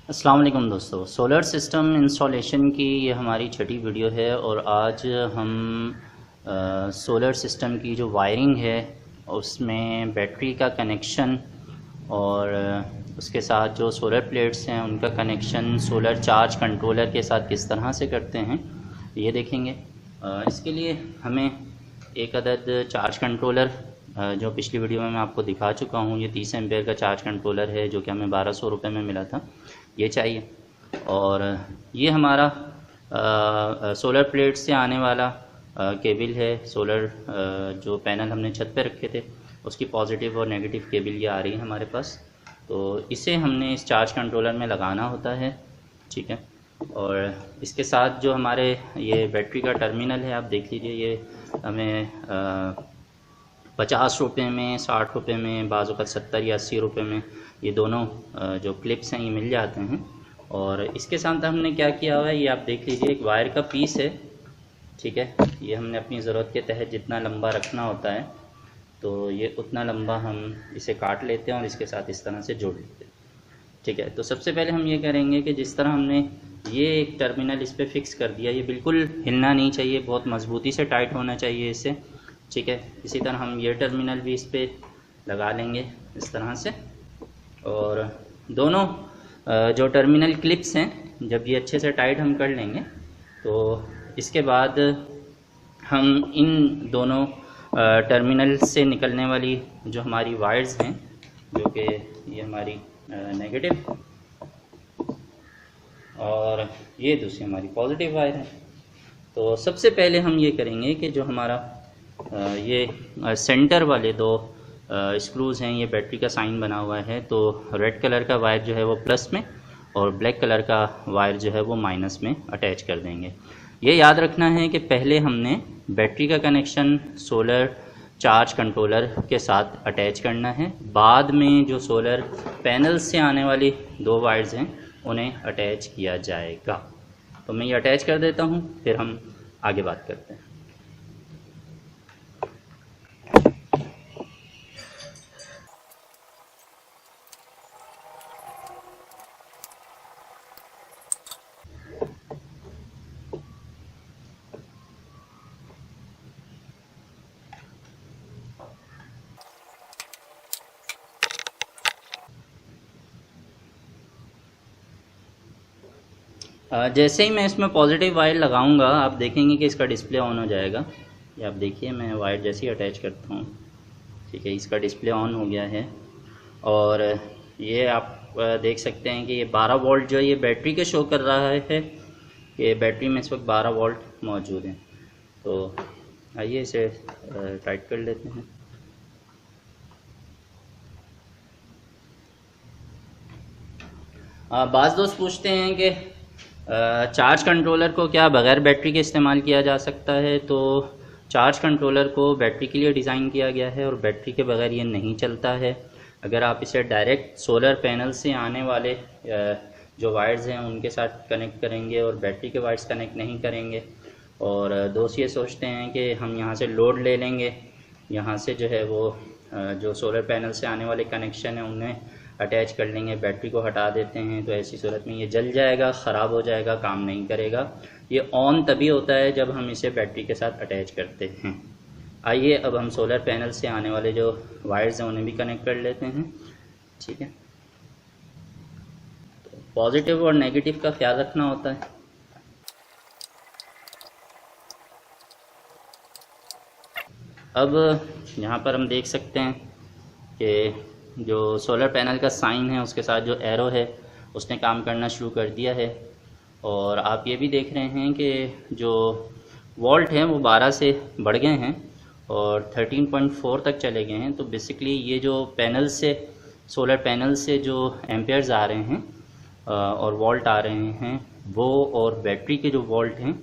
अस्सलाम वालेकुम दोस्तों, सोलर सिस्टम इंस्टॉलेशन की ये हमारी छठी वीडियो है और आज हम सोलर सिस्टम की जो वायरिंग है उसमें बैटरी का कनेक्शन और उसके साथ जो सोलर प्लेट्स हैं उनका कनेक्शन सोलर चार्ज कंट्रोलर के साथ किस तरह से करते हैं ये देखेंगे। इसके लिए हमें एक अदद चार्ज कंट्रोलर जो पिछली वीडियो में मैं आपको दिखा चुका हूँ, ये 30 एम्पेयर का चार्ज कंट्रोलर है जो कि हमें 1200 रुपये में मिला था, ये चाहिए। और ये हमारा सोलर प्लेट से आने वाला केबल है। सोलर जो पैनल हमने छत पे रखे थे उसकी पॉजिटिव और नेगेटिव केबल ये आ रही है हमारे पास, तो इसे हमने इस चार्ज कंट्रोलर में लगाना होता है, ठीक है। और इसके साथ जो हमारे ये बैटरी का टर्मिनल है, आप देख लीजिए, ये हमें 50 रुपये में, 60 रुपये में, बाज़ वक़्त 70 या 80 रुपये में ये दोनों जो क्लिप्स हैं ये मिल जाते हैं। और इसके साथ हमने क्या किया हुआ है ये आप देख लीजिए, एक वायर का पीस है, ठीक है। ये हमने अपनी ज़रूरत के तहत जितना लंबा रखना होता है तो ये उतना लंबा हम इसे काट लेते हैं और इसके साथ इस तरह से जोड़ लेते हैं, ठीक है। तो सबसे पहले हम ये करेंगे कि जिस तरह हमने ये एक टर्मिनल इस पर फिक्स कर दिया, ये बिल्कुल हिलना नहीं चाहिए, बहुत मजबूती से टाइट होना चाहिए इसे, ठीक है। इसी तरह हम ये टर्मिनल भी इस पर लगा लेंगे इस तरह से। और दोनों जो टर्मिनल क्लिप्स हैं जब ये अच्छे से टाइट हम कर लेंगे तो इसके बाद हम इन दोनों टर्मिनल से निकलने वाली जो हमारी वायर्स हैं, जो कि ये हमारी नेगेटिव और ये दूसरी हमारी पॉजिटिव वायर है, तो सबसे पहले हम ये करेंगे कि जो हमारा ये सेंटर वाले दो स्क्रूज़ हैं, ये बैटरी का साइन बना हुआ है, तो रेड कलर का वायर जो है वो प्लस में और ब्लैक कलर का वायर जो है वो माइनस में अटैच कर देंगे। ये याद रखना है कि पहले हमने बैटरी का कनेक्शन सोलर चार्ज कंट्रोलर के साथ अटैच करना है, बाद में जो सोलर पैनल से आने वाली दो वायर्स हैं उन्हें अटैच किया जाएगा। तो मैं ये अटैच कर देता हूँ, फिर हम आगे बात करते हैं। जैसे ही मैं इसमें पॉजिटिव वायर लगाऊंगा आप देखेंगे कि इसका डिस्प्ले ऑन हो जाएगा। ये आप देखिए, मैं वायर जैसे ही अटैच करता हूँ, ठीक है, इसका डिस्प्ले ऑन हो गया है। और ये आप देख सकते हैं कि ये 12 वोल्ट जो ये बैटरी के शो कर रहा है कि बैटरी में इस वक्त 12 वोल्ट मौजूद हैं। तो आइए इसे टाइट कर लेते हैं। बाज़ दोस्त पूछते हैं कि चार्ज कंट्रोलर को क्या बग़ैर बैटरी के इस्तेमाल किया जा सकता है? तो चार्ज कंट्रोलर को बैटरी के लिए डिज़ाइन किया गया है और बैटरी के बगैर ये नहीं चलता है। अगर आप इसे डायरेक्ट सोलर पैनल से आने वाले जो वायर्स हैं उनके साथ कनेक्ट करेंगे और बैटरी के वायर्स कनेक्ट नहीं करेंगे, और दोस्त ये सोचते हैं कि हम यहाँ से लोड ले लेंगे, यहाँ से जो है वो जो सोलर पैनल से आने वाले कनेक्शन हैं उन्हें अटैच कर लेंगे, बैटरी को हटा देते हैं, तो ऐसी सूरत में ये जल जाएगा, ख़राब हो जाएगा, काम नहीं करेगा। ये ऑन तभी होता है जब हम इसे बैटरी के साथ अटैच करते हैं। आइए अब हम सोलर पैनल से आने वाले जो वायर्स हैं उन्हें भी कनेक्ट कर लेते हैं, ठीक है। तो पॉजिटिव और नेगेटिव का ख्याल रखना होता है। अब यहाँ पर हम देख सकते हैं कि जो सोलर पैनल का साइन है उसके साथ जो एरो है उसने काम करना शुरू कर दिया है। और आप ये भी देख रहे हैं कि जो वोल्ट हैं वो 12 से बढ़ गए हैं और 13.4 तक चले गए हैं। तो बेसिकली ये जो पैनल से, सोलर पैनल से जो एम्पेयर्स आ रहे हैं और वोल्ट आ रहे हैं, वो और बैटरी के जो वोल्ट हैं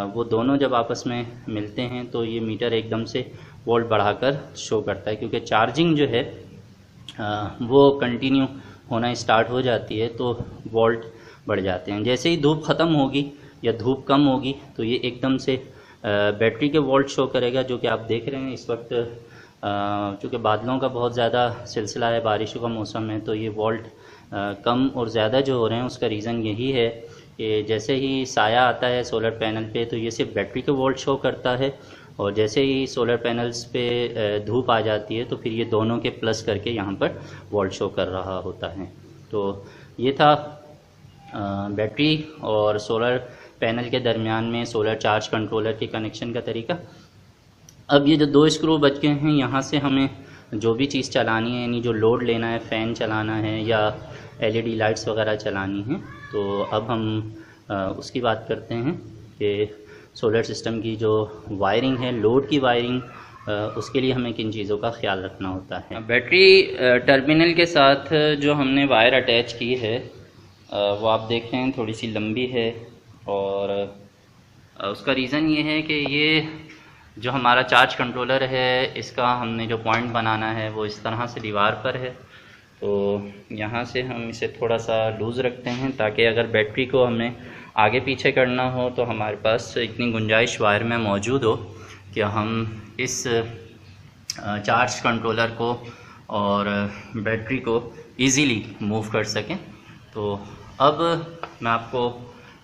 वो दोनों जब आपस में मिलते हैं तो ये मीटर एकदम से वोल्ट बढ़ाकर शो करता है, क्योंकि चार्जिंग जो है वो कंटिन्यू होना स्टार्ट हो जाती है तो वोल्ट बढ़ जाते हैं। जैसे ही धूप ख़त्म होगी या धूप कम होगी तो ये एकदम से बैटरी के वोल्ट शो करेगा, जो कि आप देख रहे हैं इस वक्त चूँकि बादलों का बहुत ज़्यादा सिलसिला है, बारिशों का मौसम है, तो ये वोल्ट कम और ज़्यादा जो हो रहे हैं उसका रीज़न यही है कि जैसे ही साया आता है सोलर पैनल पे तो ये सिर्फ बैटरी के वोल्ट शो करता है, और जैसे ही सोलर पैनल्स पे धूप आ जाती है तो फिर ये दोनों के प्लस करके यहाँ पर वोल्ट शो कर रहा होता है। तो ये था बैटरी और सोलर पैनल के दरमियान में सोलर चार्ज कंट्रोलर के कनेक्शन का तरीका। अब ये जो 2 स्क्रू बच गए हैं, यहाँ से हमें जो भी चीज़ चलानी है, यानी जो लोड लेना है, फ़ैन चलाना है या एलईडी लाइट्स वगैरह चलानी है, तो अब हम उसकी बात करते हैं कि सोलर सिस्टम की जो वायरिंग है, लोड की वायरिंग, उसके लिए हमें किन चीज़ों का ख्याल रखना होता है। बैटरी टर्मिनल के साथ जो हमने वायर अटैच की है वो आप देख रहे हैं थोड़ी सी लंबी है, और उसका रीज़न ये है कि ये जो हमारा चार्ज कंट्रोलर है इसका हमने जो पॉइंट बनाना है वो इस तरह से दीवार पर है। तो यहाँ से हम इसे थोड़ा सा लूज़ रखते हैं ताकि अगर बैटरी को हमें आगे पीछे करना हो तो हमारे पास इतनी गुंजाइश वायर में मौजूद हो कि हम इस चार्ज कंट्रोलर को और बैटरी को इजीली मूव कर सकें। तो अब मैं आपको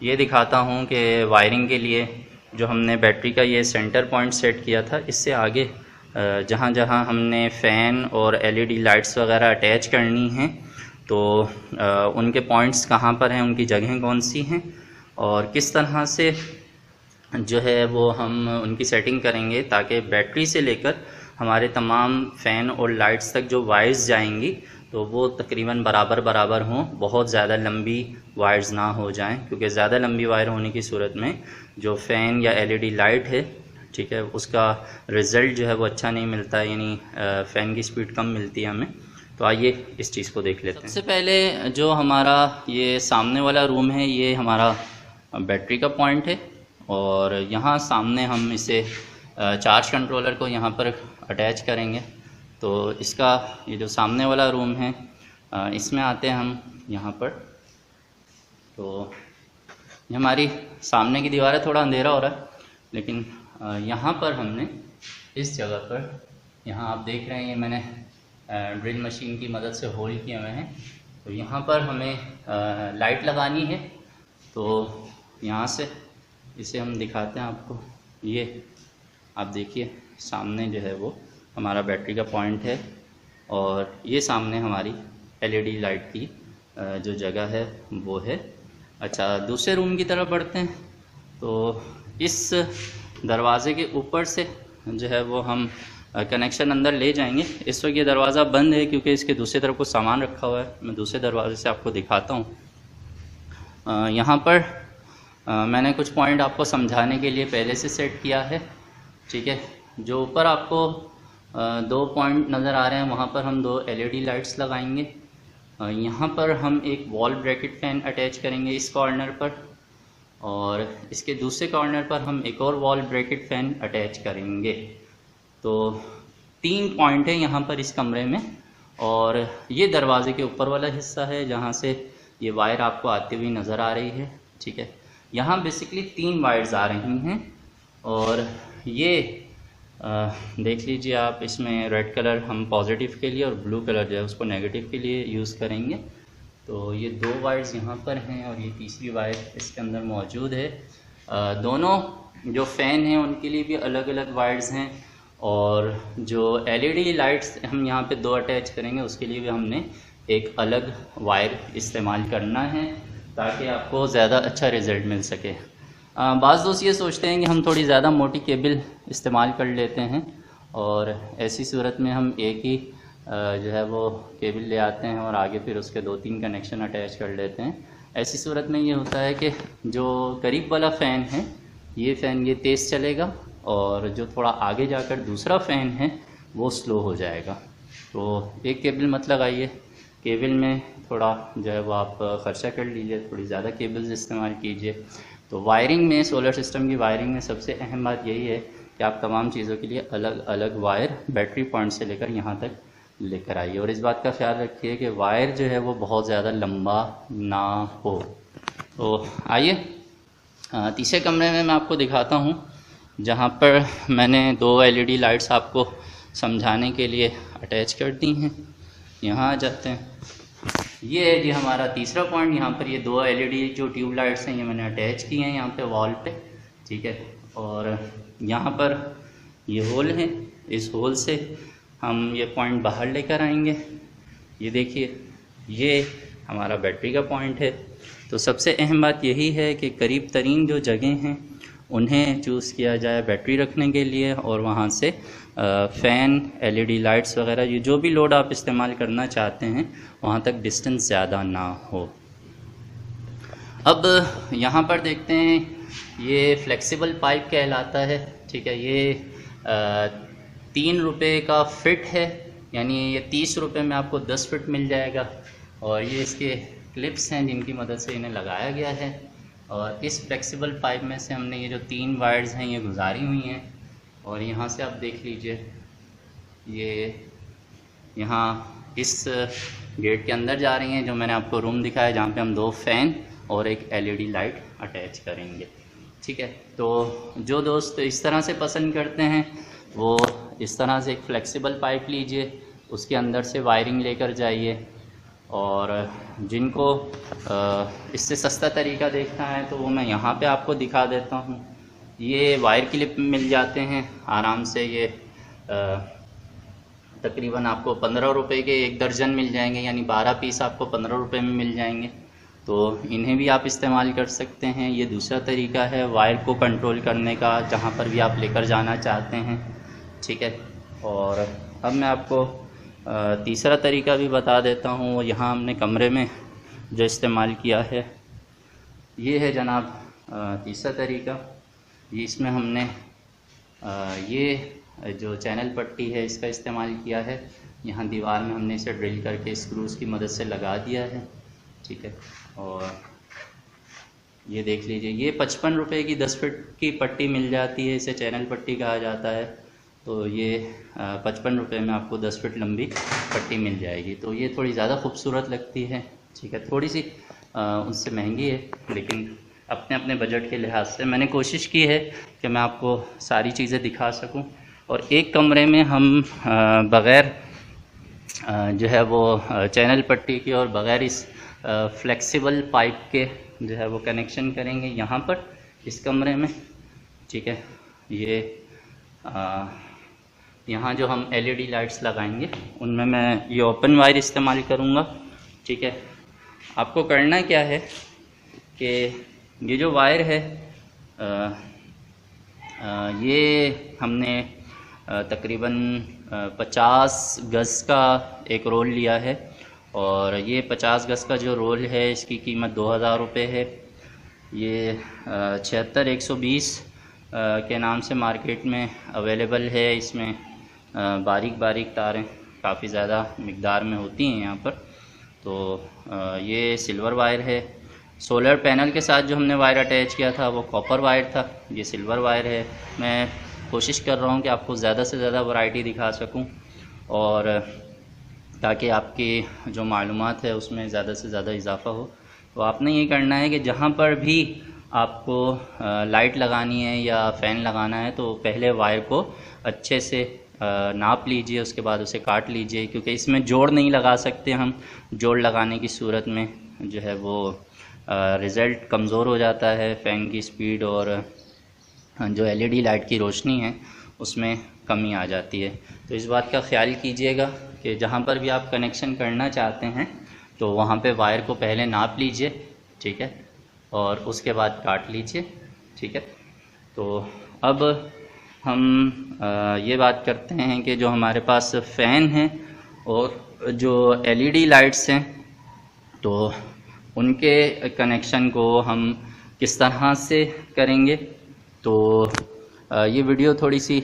ये दिखाता हूँ कि वायरिंग के लिए जो हमने बैटरी का ये सेंटर पॉइंट सेट किया था, इससे आगे जहाँ जहाँ हमने फ़ैन और एलईडी लाइट्स वगैरह अटैच करनी हैं तो उनके पॉइंट्स कहाँ पर हैं, उनकी जगहें कौन सी हैं और किस तरह से जो है वो हम उनकी सेटिंग करेंगे ताकि बैटरी से लेकर हमारे तमाम फ़ैन और लाइट्स तक जो वायर्स जाएंगी तो वो तकरीबन बराबर बराबर हों, बहुत ज़्यादा लंबी वायर्स ना हो जाएं, क्योंकि ज़्यादा लंबी वायर होने की सूरत में जो फ़ैन या एलईडी लाइट है, ठीक है, उसका रिज़ल्ट जो है वो अच्छा नहीं मिलता, यानी फ़ैन की स्पीड कम मिलती है हमें। तो आइए इस चीज़ को देख लेते हैं। सबसे पहले जो हमारा ये सामने वाला रूम है ये हमारा बैटरी का पॉइंट है, और यहाँ सामने हम इसे चार्ज कंट्रोलर को यहाँ पर अटैच करेंगे। तो इसका ये जो सामने वाला रूम है इसमें आते हैं हम यहाँ पर। तो ये हमारी सामने की दीवार है, थोड़ा अंधेरा हो रहा है, लेकिन यहाँ पर हमने इस जगह पर, यहाँ आप देख रहे हैं ये मैंने ड्रिल मशीन की मदद से होल किए हुए हैं। तो यहाँ पर हमें लाइट लगानी है। तो यहाँ से इसे हम दिखाते हैं आपको। ये आप देखिए सामने जो है वो हमारा बैटरी का पॉइंट है, और ये सामने हमारी एलईडी लाइट की जो जगह है वो है। अच्छा, दूसरे रूम की तरफ बढ़ते हैं। तो इस दरवाज़े के ऊपर से जो है वो हम कनेक्शन अंदर ले जाएंगे। इस वक्त ये दरवाज़ा बंद है क्योंकि इसके दूसरी तरफ को सामान रखा हुआ है। मैं दूसरे दरवाजे से आपको दिखाता हूँ। यहाँ पर मैंने कुछ पॉइंट आपको समझाने के लिए पहले से सेट किया है, ठीक है। जो ऊपर आपको 2 पॉइंट नज़र आ रहे हैं वहाँ पर हम 2 एलईडी लाइट्स लगाएंगे। यहाँ पर हम एक वॉल ब्रैकेट फ़ैन अटैच करेंगे इस कॉर्नर पर, और इसके दूसरे कॉर्नर पर हम एक और वॉल ब्रैकेट फ़ैन अटैच करेंगे। तो 3 पॉइंट हैं यहाँ पर इस कमरे में, और ये दरवाज़े के ऊपर वाला हिस्सा है जहाँ से ये वायर आपको आती हुई नज़र आ रही है, ठीक है। यहाँ बेसिकली 3 वायर्स आ रही हैं, और ये देख लीजिए आप, इसमें रेड कलर हम पॉजिटिव के लिए और ब्लू कलर जो है उसको नेगेटिव के लिए यूज़ करेंगे। तो ये 2 वायर्स यहाँ पर हैं और ये तीसरी वायर इसके अंदर मौजूद है। दोनों जो फ़ैन हैं उनके लिए भी अलग अलग वायर्स हैं, और जो एलईडी लाइट्स हम यहाँ पे 2 अटैच करेंगे उसके लिए भी हमने एक अलग वायर इस्तेमाल करना है ताकि आपको ज़्यादा अच्छा रिज़ल्ट मिल सके। बाज़ दोस्त ये सोचते हैं कि हम थोड़ी ज़्यादा मोटी केबल इस्तेमाल कर लेते हैं, और ऐसी सूरत में हम एक ही जो है वो केबल ले आते हैं और आगे फिर उसके 2-3 कनेक्शन अटैच कर लेते हैं। ऐसी सूरत में ये होता है कि जो करीब वाला फ़ैन है ये फ़ैन ये तेज़ चलेगा, और जो थोड़ा आगे जाकर दूसरा फ़ैन है वो स्लो हो जाएगा। तो एक केबल मत लगाइए, केबल में थोड़ा जो है वो आप ख़र्चा कर लीजिए, थोड़ी ज़्यादा केबल्स इस्तेमाल कीजिए। तो वायरिंग में, सोलर सिस्टम की वायरिंग में सबसे अहम बात यही है कि आप तमाम चीज़ों के लिए अलग अलग वायर बैटरी पॉइंट से लेकर यहाँ तक लेकर आइए, और इस बात का ख्याल रखिए कि वायर जो है वो बहुत ज़्यादा लंबा ना हो। तो आइए तीसरे कमरे में मैं आपको दिखाता हूँ जहाँ पर मैंने 2 एलईडी लाइट्स आपको समझाने के लिए अटैच कर दी हैं। यहाँ आ जाते हैं। ये है जी हमारा तीसरा पॉइंट। यहाँ पर ये 2 एलईडी जो ट्यूब लाइट्स हैं ये मैंने अटैच किए हैं यहाँ पे वॉल पे, ठीक है। और यहाँ पर ये होल है, इस होल से हम ये पॉइंट बाहर लेकर आएंगे। ये देखिए ये हमारा बैटरी का पॉइंट है। तो सबसे अहम बात यही है कि करीब तरीन जो जगह हैं उन्हें चूज़ किया जाए बैटरी रखने के लिए, और वहाँ से फ़ैन, एलईडी लाइट्स वगैरह ये जो भी लोड आप इस्तेमाल करना चाहते हैं वहाँ तक डिस्टेंस ज़्यादा ना हो। अब यहाँ पर देखते हैं, ये फ्लेक्सिबल पाइप कहलाता है, ठीक है। ये 3 रुपये का फ़िट है, यानी ये 30 रुपये में आपको 10 फिट मिल जाएगा। और ये इसके क्लिप्स हैं जिनकी मदद से इन्हें लगाया गया है। और इस फ्लेक्सिबल पाइप में से हमने ये जो 3 वायर्स हैं ये गुजारी हुई हैं। और यहाँ से आप देख लीजिए, ये यहाँ इस गेट के अंदर जा रही हैं, जो मैंने आपको रूम दिखाया जहाँ पे हम 2 फ़ैन और एक एलईडी लाइट अटैच करेंगे, ठीक है। तो जो दोस्त इस तरह से पसंद करते हैं वो इस तरह से एक फ्लेक्सिबल पाइप लीजिए, उसके अंदर से वायरिंग लेकर जाइए। और जिनको इससे सस्ता तरीका देखना है तो वो मैं यहाँ पे आपको दिखा देता हूँ। ये वायर क्लिप मिल जाते हैं आराम से, ये तकरीबन आपको 15 रुपये के 1 दर्जन मिल जाएंगे, यानी 12 पीस आपको 15 रुपये में मिल जाएंगे। तो इन्हें भी आप इस्तेमाल कर सकते हैं। ये दूसरा तरीका है वायर को कंट्रोल करने का, जहाँ पर भी आप लेकर जाना चाहते हैं, ठीक है। और अब मैं आपको तीसरा तरीका भी बता देता हूँ। यहाँ हमने कमरे में जो इस्तेमाल किया है ये है जनाब तीसरा तरीका। ये इसमें हमने ये जो चैनल पट्टी है इसका इस्तेमाल किया है। यहाँ दीवार में हमने इसे ड्रिल करके स्क्रूज़ की मदद से लगा दिया है, ठीक है। और ये देख लीजिए, ये 55 रुपये की 10 फिट की पट्टी मिल जाती है, इसे चैनल पट्टी कहा जाता है। तो ये 55 रुपये में आपको 10 फिट लंबी पट्टी मिल जाएगी। तो ये थोड़ी ज़्यादा खूबसूरत लगती है, ठीक है। थोड़ी सी उससे महंगी है, लेकिन अपने अपने बजट के लिहाज से मैंने कोशिश की है कि मैं आपको सारी चीज़ें दिखा सकूं। और एक कमरे में हम बग़ैर जो है वो चैनल पट्टी की और बग़ैर इस फ्लेक्सिबल पाइप के जो है वो कनेक्शन करेंगे यहाँ पर इस कमरे में, ठीक है। ये यहाँ जो हम एलईडी लाइट्स लगाएंगे उनमें मैं ये ओपन वायर इस्तेमाल करूँगा, ठीक है। आपको करना क्या है कि ये जो वायर है ये हमने तकरीबन 50 गज़ का एक रोल लिया है। और ये 50 गज़ का जो रोल है इसकी कीमत 2000 रुपये है। ये 76120 के नाम से मार्केट में अवेलेबल है। इसमें बारीक बारीक तारें काफ़ी ज़्यादा मिक़दार में होती हैं यहाँ पर। तो ये सिल्वर वायर है। सोलर पैनल के साथ जो हमने वायर अटैच किया था वो कॉपर वायर था, ये सिल्वर वायर है। मैं कोशिश कर रहा हूँ कि आपको ज़्यादा से ज़्यादा वैरायटी दिखा सकूँ, और ताकि आपकी जो मालूमात है उसमें ज़्यादा से ज़्यादा इजाफ़ा हो। तो आपने ये करना है कि जहाँ पर भी आपको लाइट लगानी है या फ़ैन लगाना है तो पहले वायर को अच्छे से नाप लीजिए, उसके बाद उसे काट लीजिए, क्योंकि इसमें जोड़ नहीं लगा सकते हम। जोड़ लगाने की सूरत में जो है वो रिज़ल्ट कमज़ोर हो जाता है, फ़ैन की स्पीड और जो एलईडी लाइट की रोशनी है उसमें कमी आ जाती है। तो इस बात का ख्याल कीजिएगा कि जहाँ पर भी आप कनेक्शन करना चाहते हैं तो वहाँ पे वायर को पहले नाप लीजिए, ठीक है, और उसके बाद काट लीजिए, ठीक है। तो अब हम ये बात करते हैं कि जो हमारे पास फ़ैन है और जो एलईडी लाइट्स हैं तो उनके कनेक्शन को हम किस तरह से करेंगे। तो ये वीडियो थोड़ी सी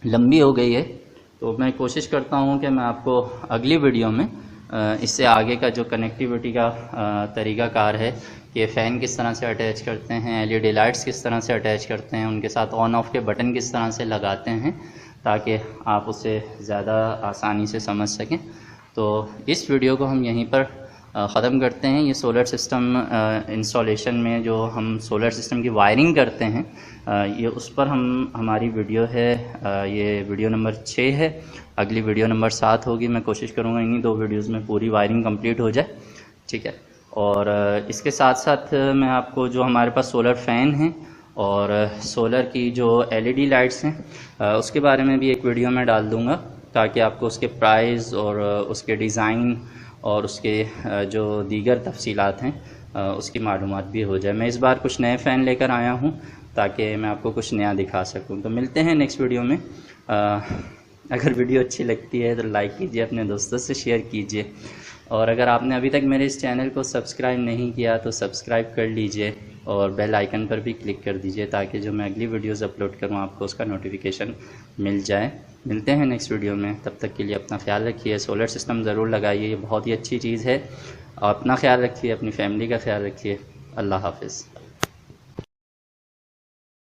लंबी हो गई है, तो मैं कोशिश करता हूँ कि मैं आपको अगली वीडियो में इससे आगे का जो कनेक्टिविटी का तरीक़ाकार है कि फ़ैन किस तरह से अटैच करते हैं, एलईडी लाइट्स किस तरह से अटैच करते हैं, उनके साथ ऑन ऑफ़ के बटन किस तरह से लगाते हैं, ताकि आप उसे ज़्यादा आसानी से समझ सकें। तो इस वीडियो को हम यहीं पर ख़त्म करते हैं। ये सोलर सिस्टम इंस्टॉलेशन में जो हम सोलर सिस्टम की वायरिंग करते हैं, ये उस पर हमारी वीडियो है, ये वीडियो नंबर 6 है। अगली वीडियो नंबर 7 होगी। मैं कोशिश करूँगा इन्हीं 2 वीडियोस में पूरी वायरिंग कंप्लीट हो जाए, ठीक है। और इसके साथ साथ मैं आपको जो हमारे पास सोलर फ़ैन हैं और सोलर की जो LED लाइट्स हैं उसके बारे में भी एक वीडियो में डाल दूँगा, ताकि आपको उसके प्राइस और उसके डिज़ाइन और उसके जो दीगर तफसीलात हैं उसकी मालूमात भी हो जाए। मैं इस बार कुछ नए फ़ैन लेकर आया हूँ ताकि मैं आपको कुछ नया दिखा सकूँ। तो मिलते हैं नेक्स्ट वीडियो में। अगर वीडियो अच्छी लगती है तो लाइक कीजिए, अपने दोस्तों से शेयर कीजिए, और अगर आपने अभी तक मेरे इस चैनल को सब्सक्राइब नहीं किया तो सब्सक्राइब कर लीजिए और बेल आइकन पर भी क्लिक कर दीजिए, ताकि जो मैं अगली वीडियोस अपलोड करूँ आपको उसका नोटिफिकेशन मिल जाए। मिलते हैं नेक्स्ट वीडियो में, तब तक के लिए अपना ख्याल रखिए। सोलर सिस्टम ज़रूर लगाइए, ये बहुत ही अच्छी चीज़ है। अपना ख्याल रखिए, अपनी फैमिली का ख्याल रखिए। अल्लाह हाफ़िज़।